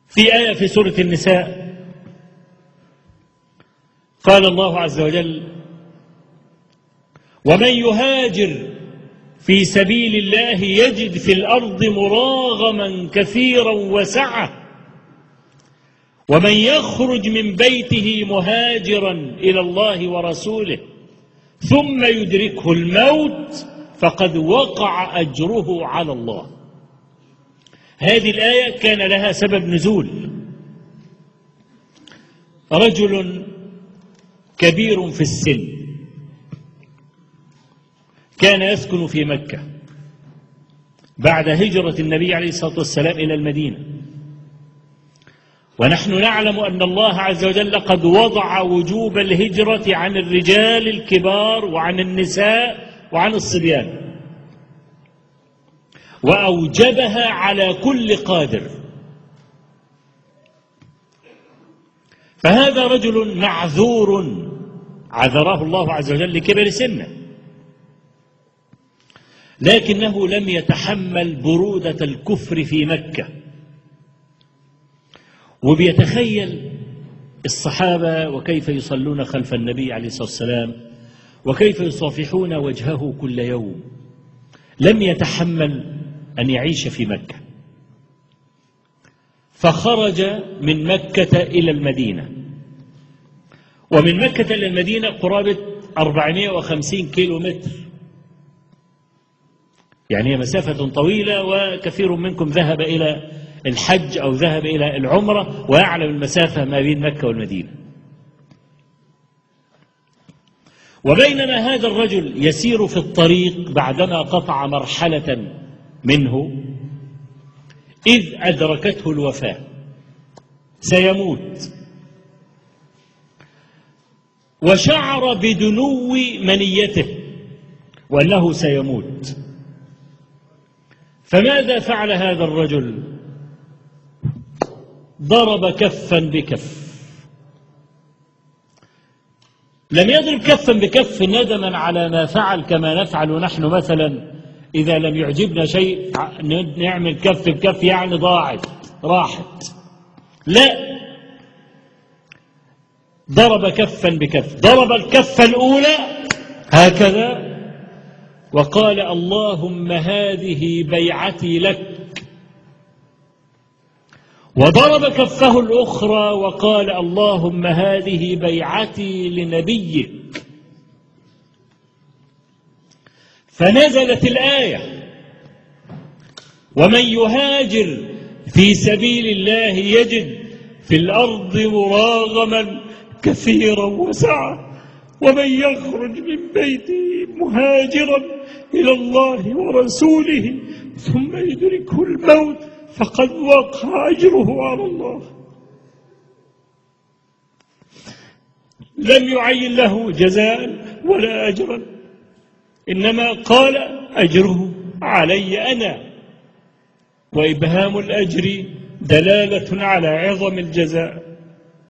في آية في سورة النساء قال الله عز وجل: ومن يهاجر في سبيل الله يجد في الأرض مراغما كثيرا وسعة ومن يخرج من بيته مهاجرا إلى الله ورسوله ثم يدركه الموت فقد وقع أجره على الله. هذه الآية كان لها سبب نزول. رجل كبير في السن كان يسكن في مكة بعد هجرة النبي عليه الصلاة والسلام إلى المدينة، ونحن نعلم أن الله عز وجل قد وضع وجوب الهجرة عن الرجال الكبار وعن النساء وعن الصبيان، وأوجبها على كل قادر. فهذا رجل معذور عذره الله عز وجل لكبر سنه، لكنه لم يتحمل برودة الكفر في مكة، وبيتخيل الصحابة وكيف يصلون خلف النبي عليه الصلاة والسلام وكيف يصافحون وجهه كل يوم. لم يتحمل أن يعيش في مكة، فخرج من مكة إلى المدينة، ومن مكة إلى المدينة قرابة 450 كيلو متر، يعني هي مسافة طويلة، وكثير منكم ذهب إلى الحج أو ذهب إلى العمرة ويعلم المسافة ما بين مكة والمدينة. وبينما هذا الرجل يسير في الطريق بعدما قطع مرحلة منه إذ أدركته الوفاة، سيموت، وشعر بدنو منيته وأنه سيموت. فماذا فعل هذا الرجل؟ ضرب كفا بكف. لم يضرب كفا بكف ندما على ما فعل كما نفعل نحن مثلا إذا لم يعجبنا شيء نعمل كف بكف يعني ضاعت راحت، لا، ضرب كفا بكف. ضرب الكفة الأولى هكذا وقال: اللهم هذه بيعتي لك. وضرب كفه الأخرى وقال: اللهم هذه بيعتي لنبيك. فنزلت الآية: ومن يهاجر في سبيل الله يجد في الأرض مراغما كثيرا وسعة ومن يخرج من بيته مهاجرا إلى الله ورسوله ثم يدركه الموت فقد وقع أجره على الله. لم يعين له جزاء ولا أجرا، إنما قال: أجره علي أنا. وإبهام الأجر دلالة على عظم الجزاء.